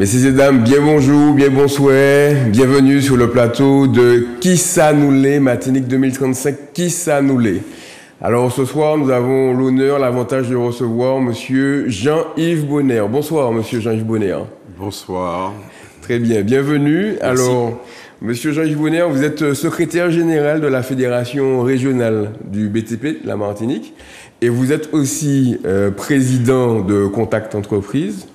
Messieurs et dames, bien bonjour, bien bonsoir, bienvenue sur le plateau de Qui ça nous l'est, Martinique 2035, Qui ça nous l'est. Alors ce soir, nous avons l'honneur, l'avantage de recevoir Monsieur Jean-Yves Bonner. Bonsoir Monsieur Jean-Yves Bonner. Bonsoir. Très bien, bienvenue. Merci. Alors, Monsieur Jean-Yves Bonner, vous êtes secrétaire général de la Fédération régionale du BTP de la Martinique et vous êtes aussi président de Contact Entreprise.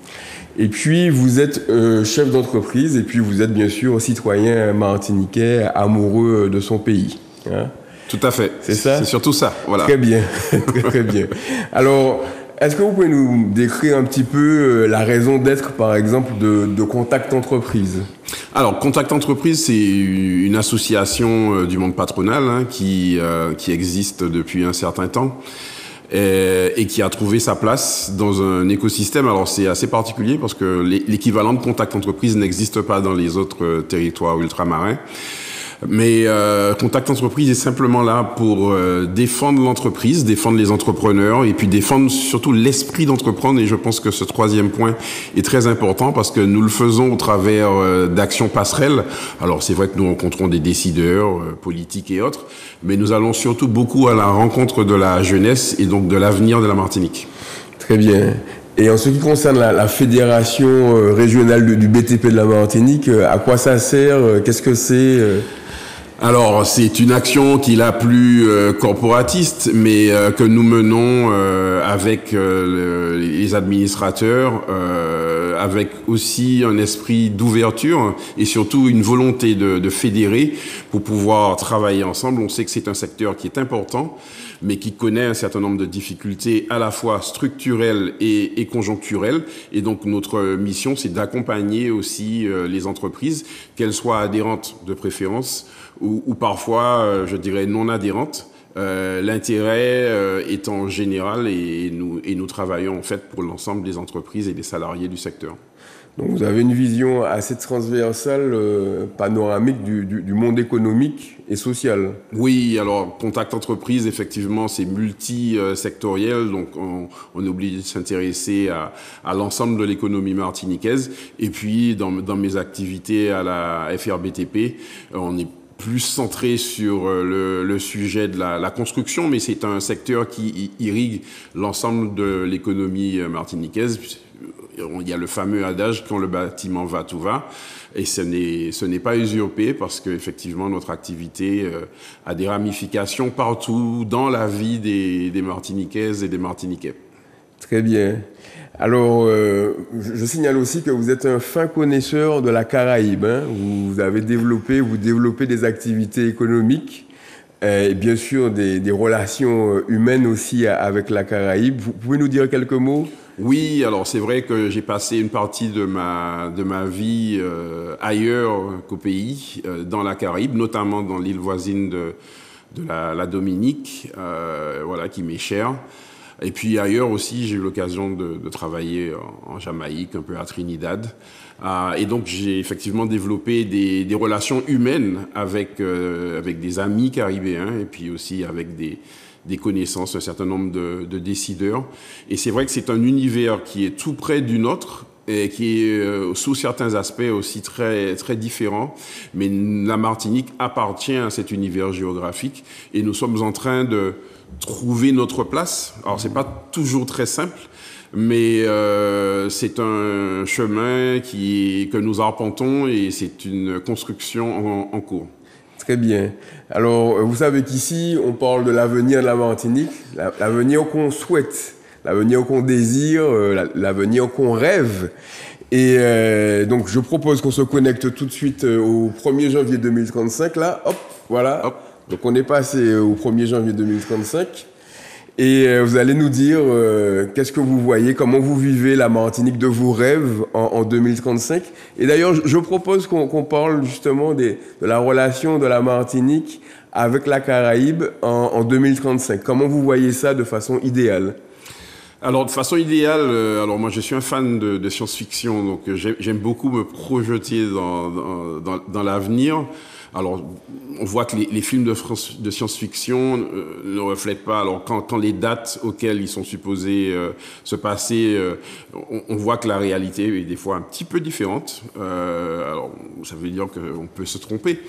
Et puis, vous êtes chef d'entreprise et puis vous êtes bien sûr citoyen martiniquais amoureux de son pays. Hein? Tout à fait. C'est ça? C'est surtout ça, voilà. Très bien, très bien. Alors, est-ce que vous pouvez nous décrire un petit peu la raison d'être, par exemple, de Contact Entreprise? Alors, Contact Entreprise, c'est une association du monde patronal qui existe depuis un certain temps. Et qui a trouvé sa place dans un écosystème. Alors c'est assez particulier parce que l'équivalent de Contact Entreprise n'existe pas dans les autres territoires ultramarins. Mais Contact Entreprise est simplement là pour défendre l'entreprise, défendre les entrepreneurs et puis défendre surtout l'esprit d'entreprendre. Et je pense que ce troisième point est très important parce que nous le faisons au travers d'actions passerelles. Alors c'est vrai que nous rencontrons des décideurs politiques et autres, mais nous allons surtout beaucoup à la rencontre de la jeunesse et donc de l'avenir de la Martinique. Très bien. Et en ce qui concerne la fédération régionale du BTP de la Martinique, à quoi ça sert? Qu'est-ce que c'est? Alors, c'est une action qui est la plus corporatiste, mais que nous menons avec les administrateurs, avec aussi un esprit d'ouverture et surtout une volonté de fédérer pour pouvoir travailler ensemble. On sait que c'est un secteur qui est important, mais qui connaît un certain nombre de difficultés à la fois structurelles et conjoncturelles. Et donc, notre mission, c'est d'accompagner aussi les entreprises, qu'elles soient adhérentes de préférence ou parfois, je dirais, non adhérentes. L'intérêt étant général et nous travaillons en fait pour l'ensemble des entreprises et des salariés du secteur. Donc vous avez une vision assez transversale, panoramique du monde économique et social. Oui, alors Contact Entreprise, effectivement, c'est multi-sectoriel, donc on est obligé de s'intéresser à l'ensemble de l'économie martiniquaise. Et puis, dans mes activités à la FRBTP, on est plus centré sur le sujet de la construction, mais c'est un secteur qui irrigue l'ensemble de l'économie martiniquaise. Il y a le fameux adage « quand le bâtiment va, tout va ». Et ce n'est pas usurpé parce qu'effectivement, notre activité a des ramifications partout dans la vie des Martiniquaises et des Martiniquais. Très bien. Alors, je signale aussi que vous êtes un fin connaisseur de la Caraïbe. Hein. Vous développez des activités économiques et bien sûr des relations humaines aussi avec la Caraïbe. Vous pouvez nous dire quelques mots? Oui, alors c'est vrai que j'ai passé une partie de ma vie ailleurs qu'au pays, dans la Caraïbe, notamment dans l'île voisine de la Dominique, voilà, qui m'est chère. Et puis ailleurs aussi, j'ai eu l'occasion de travailler en Jamaïque, un peu à Trinidad. Et donc j'ai effectivement développé des relations humaines avec des amis caribéens et puis aussi avec des connaissances, un certain nombre de décideurs. Et c'est vrai que c'est un univers qui est tout près du nôtre et qui est sous certains aspects aussi très, très différent. Mais la Martinique appartient à cet univers géographique et nous sommes en train de trouver notre place. Alors, c'est pas toujours très simple, mais c'est un chemin que nous arpentons et c'est une construction en cours. Très bien. Alors, vous savez qu'ici, on parle de l'avenir de la Martinique, l'avenir qu'on souhaite, l'avenir qu'on désire, l'avenir qu'on rêve. Et donc, je propose qu'on se connecte tout de suite au 1er janvier 2035. Là, hop, voilà. Hop. Donc, on est passé au 1er janvier 2035. Et vous allez nous dire qu'est-ce que vous voyez, comment vous vivez la Martinique de vos rêves en 2035. Et d'ailleurs, je propose qu'on parle justement de la relation de la Martinique avec la Caraïbe en 2035. Comment vous voyez ça de façon idéale? Alors, de façon idéale, alors moi je suis un fan de science-fiction, donc j'aime beaucoup me projeter dans l'avenir. Alors, on voit que les films de science-fiction ne reflètent pas. Alors, quand les dates auxquelles ils sont supposés se passer, on voit que la réalité est des fois un petit peu différente. Alors, ça veut dire qu'on peut se tromper.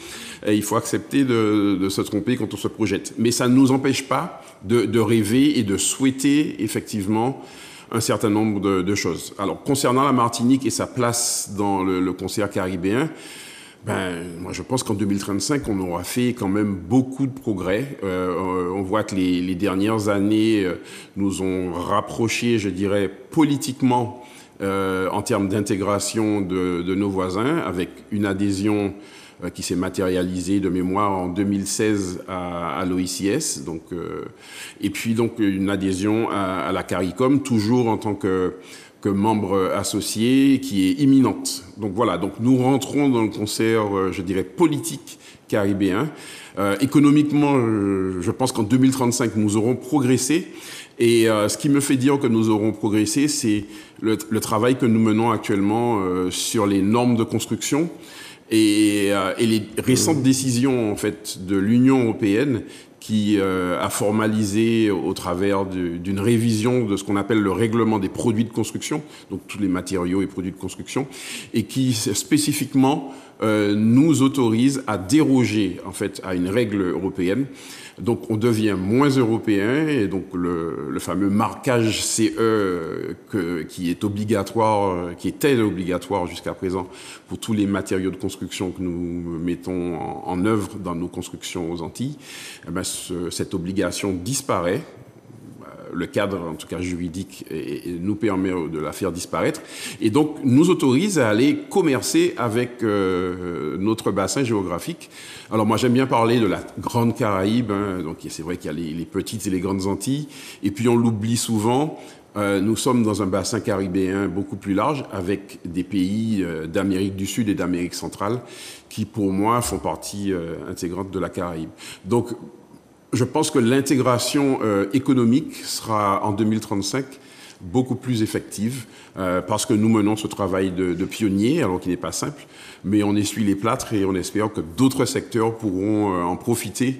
Et il faut accepter de se tromper quand on se projette. Mais ça ne nous empêche pas de rêver et de souhaiter effectivement un certain nombre de choses. Alors, concernant la Martinique et sa place dans le concert caribéen, moi, je pense qu'en 2035, on aura fait quand même beaucoup de progrès. On voit que les dernières années nous ont rapprochés, je dirais, politiquement en termes d'intégration de nos voisins, avec une adhésion qui s'est matérialisée de mémoire en 2016 à l'OICS, et puis donc une adhésion à la CARICOM, toujours en tant que membre associé, qui est imminente. Donc voilà, donc nous rentrons dans le concert, je dirais, politique caribéen. Économiquement, je pense qu'en 2035, nous aurons progressé. Et ce qui me fait dire que nous aurons progressé, c'est le travail que nous menons actuellement sur les normes de construction et les récentes décisions en fait de l'Union européenne qui a formalisé au travers d'une révision de ce qu'on appelle le règlement des produits de construction, donc tous les matériaux et produits de construction, et qui spécifiquement nous autorise à déroger en fait à une règle européenne. Donc on devient moins européen et donc le fameux marquage CE qui est obligatoire, qui était obligatoire jusqu'à présent pour tous les matériaux de construction que nous mettons en œuvre dans nos constructions aux Antilles, cette obligation disparaît. Le cadre, en tout cas juridique, nous permet de la faire disparaître et donc nous autorise à aller commercer avec notre bassin géographique. Alors moi j'aime bien parler de la Grande Caraïbe, donc c'est vrai qu'il y a les petites et les grandes Antilles, et puis on l'oublie souvent, nous sommes dans un bassin caribéen beaucoup plus large avec des pays d'Amérique du Sud et d'Amérique centrale qui pour moi font partie intégrante de la Caraïbe. Donc je pense que l'intégration économique sera en 2035 beaucoup plus effective parce que nous menons ce travail de pionnier, alors qu'il n'est pas simple, mais on essuie les plâtres et on espère que d'autres secteurs pourront en profiter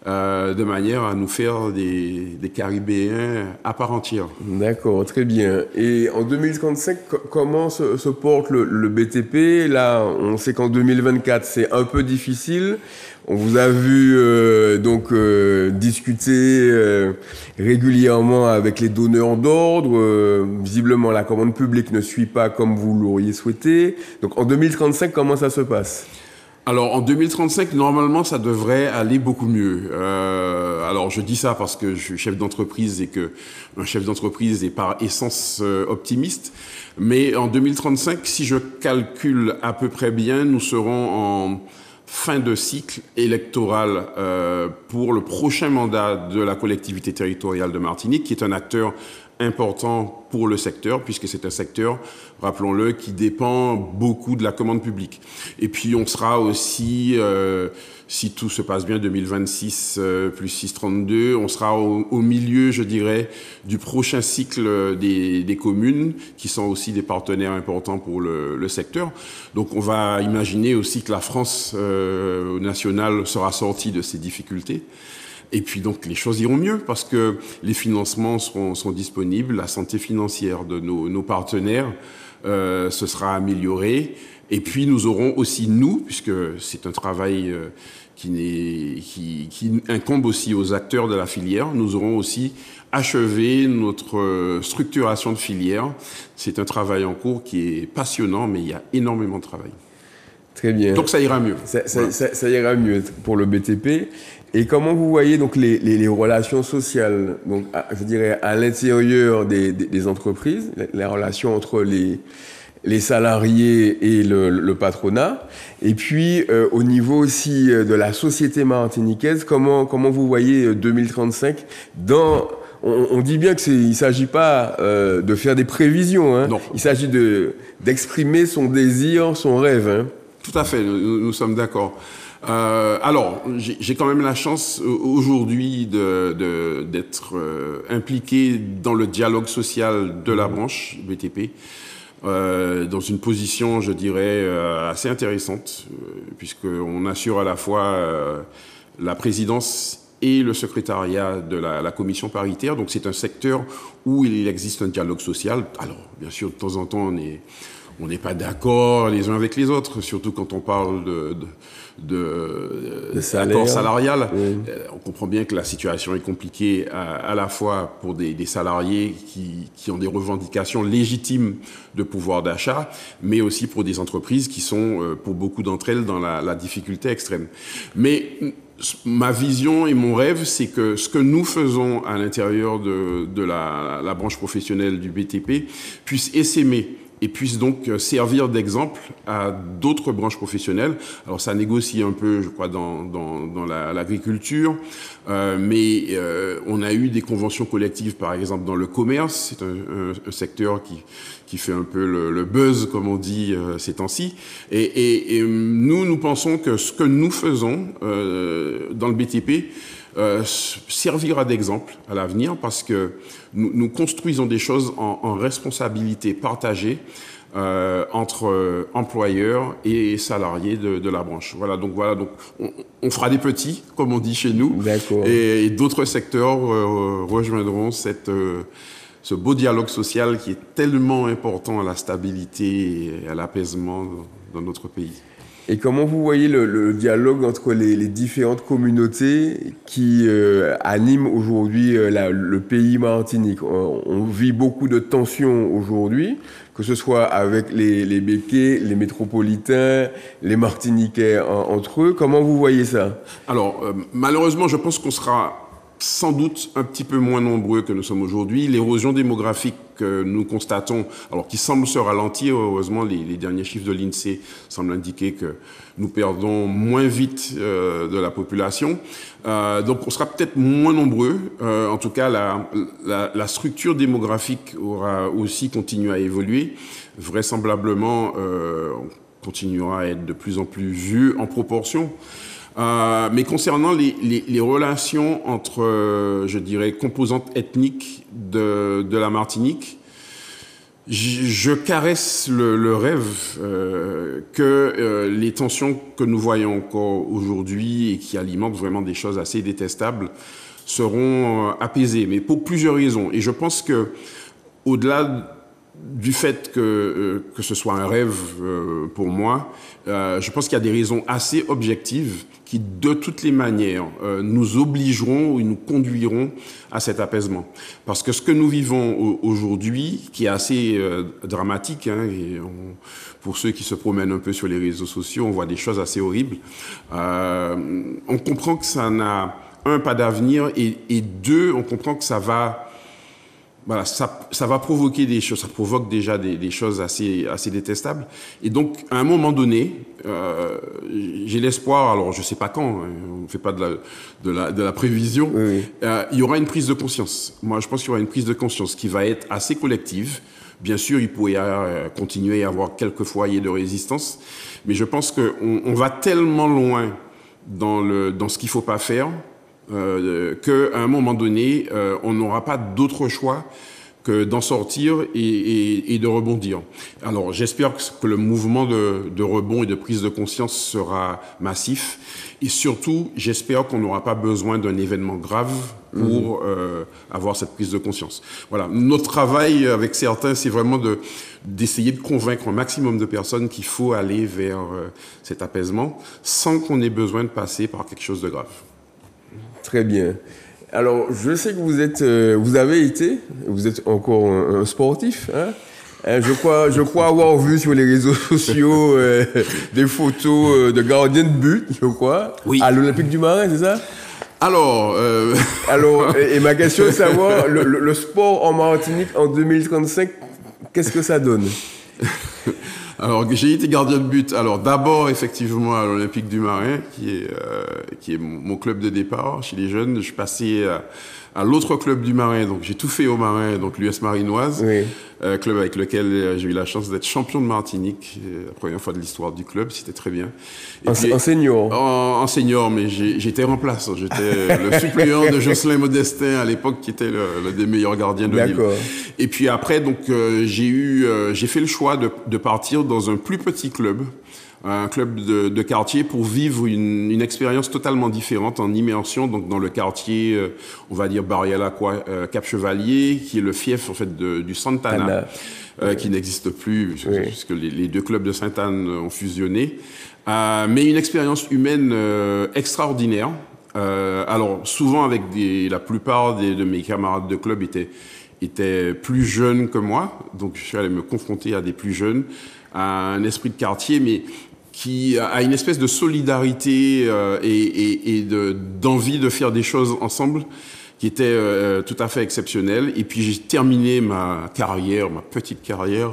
de manière à nous faire des Caribéens à part entière. D'accord, très bien. Et en 2035, comment se porte le BTP? Là, on sait qu'en 2024, c'est un peu difficile. On vous a vu discuter régulièrement avec les donneurs d'ordre. Visiblement, la commande publique ne suit pas comme vous l'auriez souhaité. Donc en 2035, comment ça se passe? Alors en 2035, normalement, ça devrait aller beaucoup mieux. Alors je dis ça parce que je suis chef d'entreprise et que un chef d'entreprise est par essence optimiste. Mais en 2035, si je calcule à peu près bien, nous serons en fin de cycle électoral pour le prochain mandat de la collectivité territoriale de Martinique, qui est un acteur important pour le secteur, puisque c'est un secteur, rappelons-le, qui dépend beaucoup de la commande publique. Et puis on sera aussi, si tout se passe bien, 2026 plus 632, on sera au milieu, je dirais, du prochain cycle des communes, qui sont aussi des partenaires importants pour le secteur. Donc on va imaginer aussi que la France nationale sera sortie de ces difficultés. Et puis donc les choses iront mieux parce que les financements seront disponibles, la santé financière de nos partenaires se sera améliorée. Et puis nous aurons aussi, nous, puisque c'est un travail qui incombe aussi aux acteurs de la filière, nous aurons aussi achevé notre structuration de filière. C'est un travail en cours qui est passionnant, mais il y a énormément de travail. Très bien. Donc ça ira mieux. Ça ira mieux pour le BTP. Et comment vous voyez donc les relations sociales, donc je dirais à l'intérieur des entreprises, les relations entre les salariés et le patronat, et puis au niveau aussi de la société martiniquaise, comment vous voyez 2035 dans... On dit bien qu'il ne s'agit pas de faire des prévisions, hein. Non. Il s'agit d'exprimer son désir, son rêve. Hein. Tout à fait, nous sommes d'accord. Alors, j'ai quand même la chance aujourd'hui d'être impliqué dans le dialogue social de la branche BTP. dans une position, je dirais, assez intéressante, puisqu'on assure à la fois la présidence et le secrétariat de la commission paritaire. Donc c'est un secteur où il existe un dialogue social. Alors, bien sûr, de temps en temps, on n'est pas d'accord les uns avec les autres, surtout quand on parle d'accord salarial. Oui. On comprend bien que la situation est compliquée à la fois pour des salariés qui ont des revendications légitimes de pouvoir d'achat, mais aussi pour des entreprises qui sont, pour beaucoup d'entre elles, dans la difficulté extrême. Mais ma vision et mon rêve, c'est que ce que nous faisons à l'intérieur de la branche professionnelle du BTP puisse essaimer et puisse donc servir d'exemple à d'autres branches professionnelles. Alors ça négocie un peu, je crois, dans l'agriculture, mais on a eu des conventions collectives, par exemple, dans le commerce. C'est un secteur qui fait un peu le buzz, comme on dit ces temps-ci. Et nous pensons que ce que nous faisons dans le BTP servira d'exemple à l'avenir, parce que nous construisons des choses en responsabilité partagée entre employeurs et salariés de la branche. Voilà, donc on fera des petits, comme on dit chez nous, et d'autres secteurs rejoindront ce beau dialogue social qui est tellement important à la stabilité et à l'apaisement dans notre pays. Et comment vous voyez le dialogue entre les différentes communautés qui animent aujourd'hui le pays Martinique? On vit beaucoup de tensions aujourd'hui, que ce soit avec les Békés, les métropolitains, les Martiniquais entre eux. Comment vous voyez ça? Alors, malheureusement, je pense qu'on sera sans doute un petit peu moins nombreux que nous sommes aujourd'hui. L'érosion démographique que nous constatons, alors qui semble se ralentir, heureusement, les derniers chiffres de l'INSEE semblent indiquer que nous perdons moins vite de la population. Donc on sera peut-être moins nombreux. En tout cas, la structure démographique aura aussi continué à évoluer. Vraisemblablement, on continuera à être de plus en plus vieux en proportion. Mais concernant les relations entre, je dirais, composantes ethniques de la Martinique, je caresse le rêve que les tensions que nous voyons encore aujourd'hui et qui alimentent vraiment des choses assez détestables seront apaisées, mais pour plusieurs raisons. Et je pense que, au-delà du fait que ce soit un rêve pour moi, je pense qu'il y a des raisons assez objectives qui, de toutes les manières, nous obligeront ou nous conduiront à cet apaisement. Parce que ce que nous vivons aujourd'hui, qui est assez dramatique, hein, et pour ceux qui se promènent un peu sur les réseaux sociaux, on voit des choses assez horribles. On comprend que ça n'a, pas d'avenir, et deux, on comprend que ça va... Voilà, ça va provoquer des choses, ça provoque déjà des choses assez détestables. Et donc, à un moment donné, j'ai l'espoir, alors je sais pas quand, hein, on ne fait pas de la prévision, oui. Il y aura une prise de conscience. Moi, je pense qu'il y aura une prise de conscience qui va être assez collective. Bien sûr, il pourrait continuer à y avoir quelques foyers de résistance, mais je pense qu'on va tellement loin dans ce qu'il faut pas faire, qu'à un moment donné, on n'aura pas d'autre choix que d'en sortir et de rebondir. Alors, j'espère que le mouvement de rebond et de prise de conscience sera massif. Et surtout, j'espère qu'on n'aura pas besoin d'un événement grave pour avoir cette prise de conscience. Voilà. Notre travail avec certains, c'est vraiment d'essayer de convaincre un maximum de personnes qu'il faut aller vers cet apaisement sans qu'on ait besoin de passer par quelque chose de grave. Très bien. Alors, je sais que vous êtes encore un sportif, hein? Je crois avoir vu sur les réseaux sociaux des photos de gardien de but, je crois, oui. À l'Olympique du Marin, c'est ça? Alors, et ma question est de savoir, le sport en Martinique en 2035, qu'est-ce que ça donne? Alors, j'ai été gardien de but. Alors, d'abord, effectivement, à l'Olympique du Marin, qui est mon club de départ chez les jeunes. Je suis passé à l'autre club du Marin, donc j'ai tout fait au Marin, donc l'US Marinoise. Oui. club avec lequel j'ai eu la chance d'être champion de Martinique, la première fois de l'histoire du club, c'était très bien. Et puis, en senior? En senior, mais j'étais remplaçant, j'étais le suppléant de Jocelyn Modestin à l'époque, qui était le des meilleurs gardiens de l'île. Et puis après, donc j'ai fait le choix de partir dans un plus petit club, un club de quartier, pour vivre une expérience totalement différente en immersion, donc dans le quartier, on va dire Barrière-la-Croix, Cap-Chevalier, qui est le fief en fait du Santana, qui n'existe plus puisque les deux clubs de Sainte-Anne ont fusionné, mais une expérience humaine extraordinaire. Alors souvent avec la plupart de mes camarades de club étaient plus jeunes que moi, donc je suis allé me confronter à des plus jeunes, à un esprit de quartier, mais qui a une espèce de solidarité et d'envie de faire des choses ensemble, qui était tout à fait exceptionnel. Et puis j'ai terminé ma petite carrière,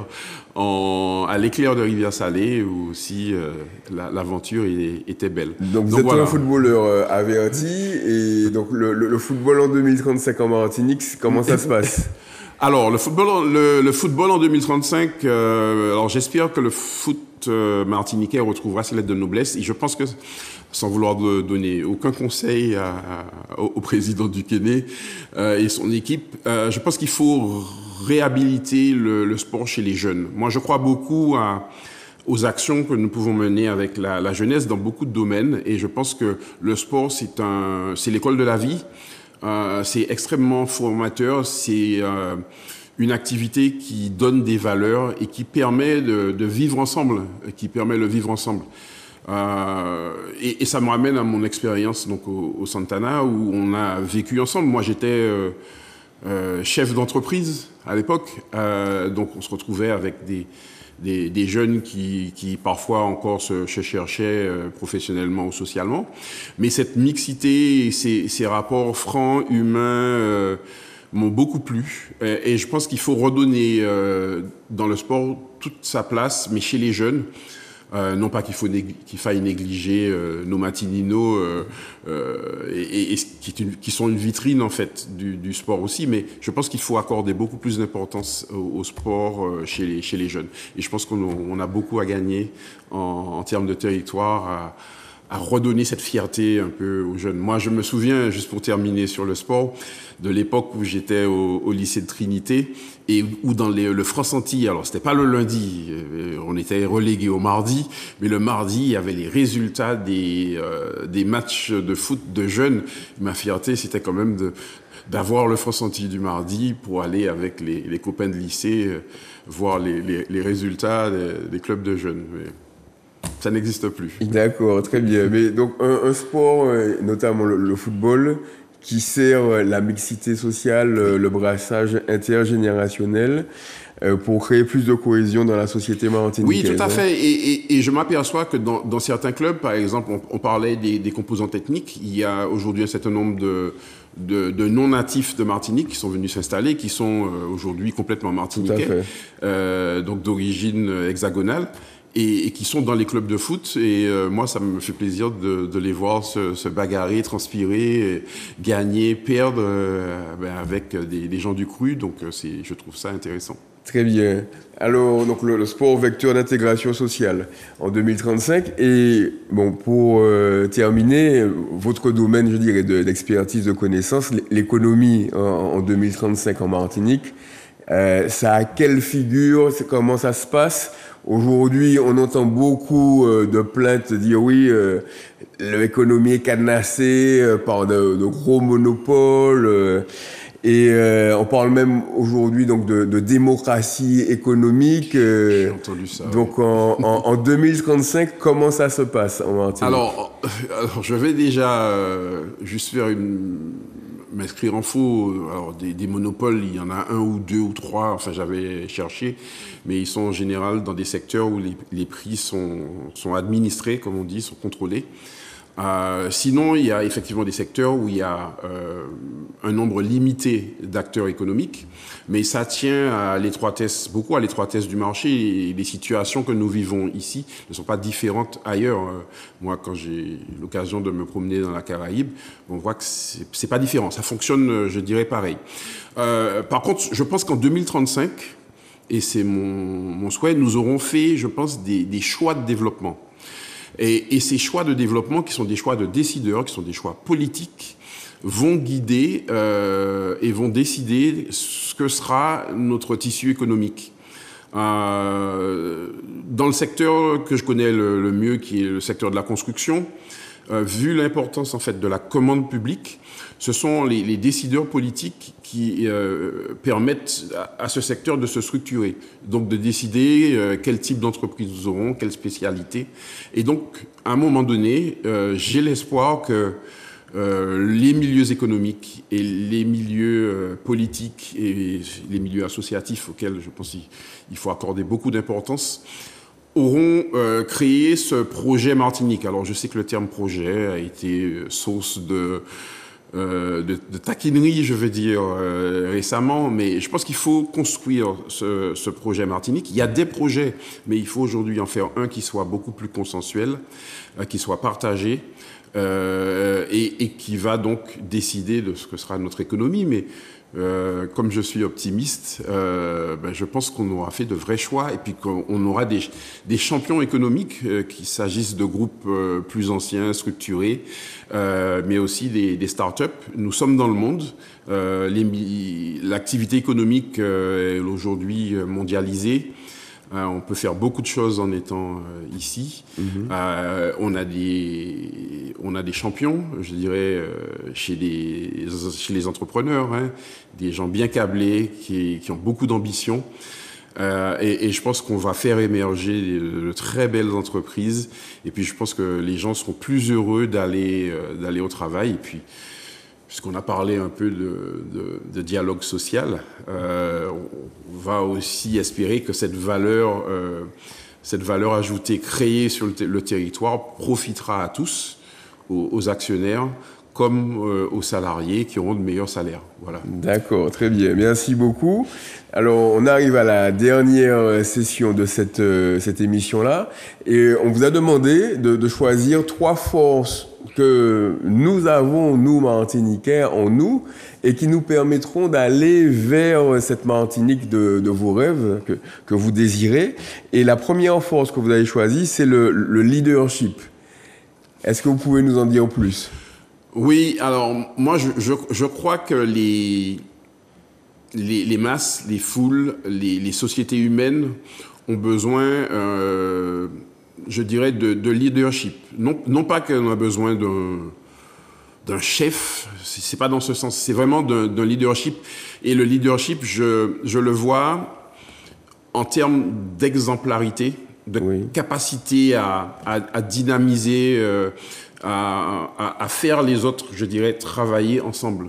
à l'Éclair de Rivière-Salée, où aussi l'aventure était belle. Donc vous êtes un footballeur averti, et donc le football en 2035 en Martinique, comment ça se passe? Alors, le football en 2035, alors j'espère que le foot martiniquais retrouvera ses lettres de noblesse, et je pense que, sans vouloir donner aucun conseil au président du Quéné et son équipe, je pense qu'il faut réhabiliter le sport chez les jeunes. Moi, je crois beaucoup aux actions que nous pouvons mener avec la jeunesse dans beaucoup de domaines, et je pense que le sport, c'est l'école de la vie. C'est extrêmement formateur, c'est une activité qui donne des valeurs et qui permet de vivre ensemble, qui permet le vivre ensemble. Et ça me ramène à mon expérience donc au Santana, où on a vécu ensemble. Moi, j'étais chef d'entreprise à l'époque, donc on se retrouvait avec des jeunes qui parfois encore se cherchaient professionnellement ou socialement. Mais cette mixité, ces rapports francs, humains, m'ont beaucoup plu. Et je pense qu'il faut redonner dans le sport toute sa place, mais chez les jeunes. Non pas qu'il faille négliger nos matininos qui sont une vitrine en fait du sport aussi, mais je pense qu'il faut accorder beaucoup plus d'importance au sport chez les jeunes. Et je pense qu'on a beaucoup à gagner en termes de territoire, à redonner cette fierté un peu aux jeunes. Moi, je me souviens, juste pour terminer sur le sport, de l'époque où j'étais au lycée de Trinité, et où dans le France-Antilles, alors c'était pas le lundi, on était relégué au mardi, mais le mardi, il y avait les résultats des matchs de foot de jeunes. Ma fierté, c'était quand même d'avoir le France-Antilles du mardi pour aller avec les copains de lycée voir les résultats des clubs de jeunes. Mais ça n'existe plus. D'accord, très bien. Mais donc un sport, notamment le football, qui sert la mixité sociale, le brassage intergénérationnel, pour créer plus de cohésion dans la société martiniquaise. Oui, tout à fait. Et je m'aperçois que dans certains clubs, par exemple, on parlait des composantes ethniques. Il y a aujourd'hui un certain nombre de non-natifs de Martinique qui sont venus s'installer, qui sont aujourd'hui complètement martiniquais, donc d'origine hexagonale, et qui sont dans les clubs de foot. Et moi, ça me fait plaisir de les voir se bagarrer, transpirer, gagner, perdre avec des gens du cru. Donc, je trouve ça intéressant. Très bien. Alors, donc le sport vecteur d'intégration sociale en 2035. Et bon, pour terminer, votre domaine, je dirais, d'expertise, de connaissances, l'économie en 2035 en Martinique, ça a quelle figure? Comment ça se passe? Aujourd'hui, on entend beaucoup de plaintes dire oui, l'économie est cadenassée par de gros monopoles. Et on parle même aujourd'hui donc de démocratie économique. J'ai entendu ça. Donc en 2035, comment ça se passe en Martinique? Alors je vais déjà juste m'inscrire en faux. Alors des monopoles, il y en a un ou deux ou trois. Enfin, j'avais cherché, mais ils sont en général dans des secteurs où les prix sont administrés, comme on dit, sont contrôlés. Sinon, il y a effectivement des secteurs où il y a un nombre limité d'acteurs économiques, mais ça tient beaucoup à l'étroitesse du marché, et les situations que nous vivons ici ne sont pas différentes ailleurs. Moi, quand j'ai l'occasion de me promener dans la Caraïbe, on voit que c'est pas différent. Ça fonctionne, je dirais, pareil. Par contre, je pense qu'en 2035, et c'est mon souhait, nous aurons fait, je pense, des choix de développement. Et ces choix de développement, qui sont des choix de décideurs, qui sont des choix politiques, vont guider et vont décider ce que sera notre tissu économique. Dans le secteur que je connais le mieux, qui est le secteur de la construction, vu l'importance en fait de la commande publique, ce sont les décideurs politiques qui permettent à ce secteur de se structurer, donc de décider quel type d'entreprise nous aurons, quelle spécialité. Et donc, à un moment donné, j'ai l'espoir que les milieux économiques et les milieux politiques et les milieux associatifs auxquels je pense qu'il faut accorder beaucoup d'importance auront créé ce projet Martinique. Alors je sais que le terme projet a été source de taquinerie, je veux dire, récemment, mais je pense qu'il faut construire ce projet Martinique. Il y a des projets, mais il faut aujourd'hui en faire un qui soit beaucoup plus consensuel, qui soit partagé, et qui va donc décider de ce que sera notre économie. Mais comme je suis optimiste, je pense qu'on aura fait de vrais choix et puis qu'on aura des champions économiques, qu'il s'agisse de groupes plus anciens, structurés, mais aussi des start-up. Nous sommes dans le monde. L'activité économique est aujourd'hui mondialisée. On peut faire beaucoup de choses en étant ici. On a des champions, je dirais, chez les entrepreneurs, hein, des gens bien câblés qui ont beaucoup d'ambition. Et je pense qu'on va faire émerger de très belles entreprises. Et puis je pense que les gens seront plus heureux d'aller au travail. Et puis, puisqu'on a parlé un peu de dialogue social, on va aussi espérer que cette valeur ajoutée créée sur le territoire profitera à tous, aux actionnaires comme aux salariés qui auront de meilleurs salaires. Voilà. D'accord, très bien. Merci beaucoup. Alors, on arrive à la dernière session de cette émission-là et on vous a demandé de choisir 3 forces que nous avons, nous, Martiniquais, en nous, et qui nous permettront d'aller vers cette Martinique de vos rêves que vous désirez. Et la première force que vous avez choisie, c'est le leadership. Est-ce que vous pouvez nous en dire plus ? Oui, alors moi, je crois que les masses, les foules, les sociétés humaines ont besoin, je dirais, de leadership. Non pas qu'on a besoin d'un chef, c'est pas dans ce sens, c'est vraiment d'un leadership. Et le leadership, je le vois en termes d'exemplarité, de capacité à dynamiser, à faire les autres, je dirais, travailler ensemble.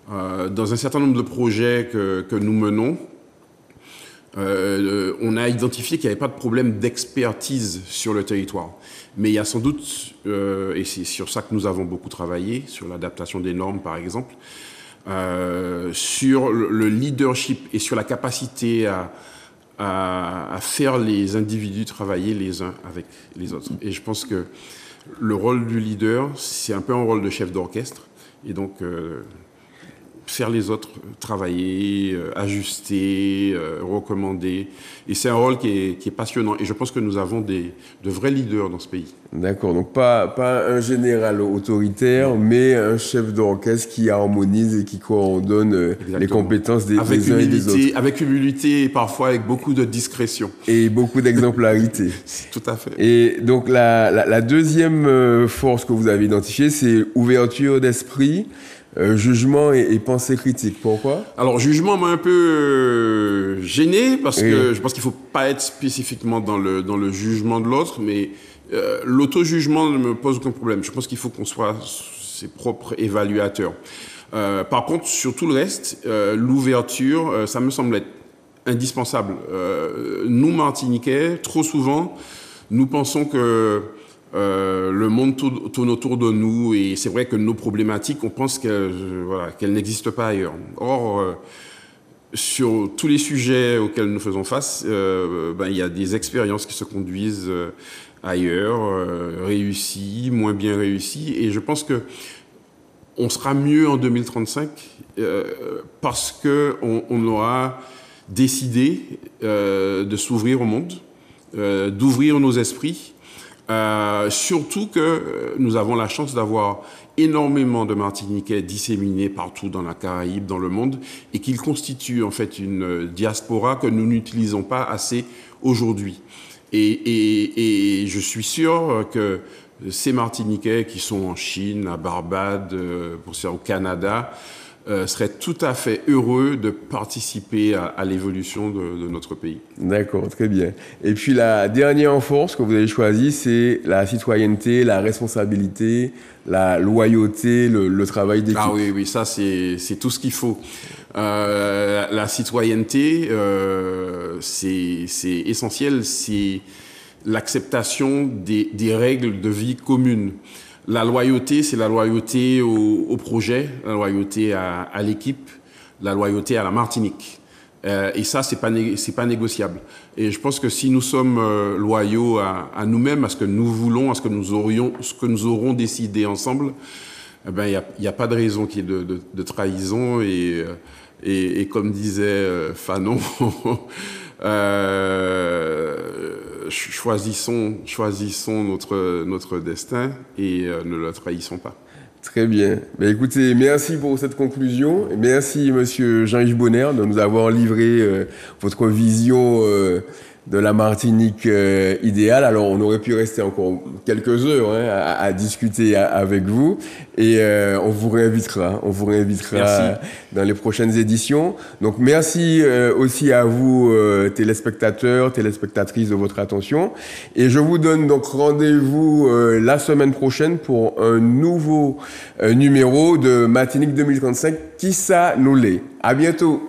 Dans un certain nombre de projets que nous menons, on a identifié qu'il n'y avait pas de problème d'expertise sur le territoire. Mais il y a sans doute, et c'est sur ça que nous avons beaucoup travaillé, sur l'adaptation des normes par exemple, sur le leadership et sur la capacité à faire les individus travailler les uns avec les autres. Et je pense que le rôle du leader, c'est un peu un rôle de chef d'orchestre. Et donc, faire les autres travailler, ajuster, recommander. Et c'est un rôle qui est passionnant. Et je pense que nous avons de vrais leaders dans ce pays. D'accord. Donc, pas un général autoritaire, mais un chef d'orchestre qui harmonise et qui coordonne les compétences des uns et des autres. Avec humilité et parfois avec beaucoup de discrétion. Et beaucoup d'exemplarité. Tout à fait. Et donc, la deuxième force que vous avez identifiée, c'est ouverture d'esprit, jugement et pensée critique. Pourquoi ? Alors, jugement m'a un peu gêné parce que je pense qu'il ne faut pas être spécifiquement dans le jugement de l'autre, mais l'auto-jugement ne me pose aucun problème. Je pense qu'il faut qu'on soit ses propres évaluateurs. Par contre, sur tout le reste, l'ouverture, ça me semble être indispensable. Nous, Martiniquais, trop souvent, nous pensons que le monde tourne autour de nous et c'est vrai que nos problématiques, on pense qu'elles n'existent pas ailleurs. Or, sur tous les sujets auxquels nous faisons face, il y a des expériences qui se conduisent ailleurs, réussies, moins bien réussies, et je pense que on sera mieux en 2035 parce qu'on aura décidé de s'ouvrir au monde, d'ouvrir nos esprits, surtout que nous avons la chance d'avoir énormément de Martiniquais disséminés partout dans la Caraïbe, dans le monde, et qu'ils constituent en fait une diaspora que nous n'utilisons pas assez aujourd'hui. Et je suis sûr que ces Martiniquais qui sont en Chine, à Barbade, au Canada, seraient tout à fait heureux de participer à l'évolution de notre pays. D'accord, très bien. Et puis la dernière force que vous avez choisie, c'est la citoyenneté, la responsabilité, la loyauté, le travail d'équipe. Ah oui, ça c'est tout ce qu'il faut. La citoyenneté, c'est essentiel, c'est l'acceptation des règles de vie communes. La loyauté, c'est la loyauté au projet, la loyauté à l'équipe, la loyauté à la Martinique. Et ça, c'est pas négociable. Et je pense que si nous sommes loyaux à nous-mêmes, à ce que nous voulons, à ce que nous aurons décidé ensemble, eh ben, il y a pas de raison qu'il y ait de trahison. Et comme disait Fanon, choisissons notre destin et ne le trahissons pas. Très bien. Ben, écoutez, merci pour cette conclusion. Merci, monsieur Jean-Yves Bonner, de nous avoir livré votre vision de la Martinique idéale. Alors, on aurait pu rester encore quelques heures à discuter avec vous. Et on vous réinvitera. Merci. Dans les prochaines éditions. Donc, merci aussi à vous, téléspectateurs, téléspectatrices, de votre attention. Et je vous donne donc rendez-vous la semaine prochaine pour un nouveau numéro de Martinique 2035. Qui ça nous l'est? À bientôt.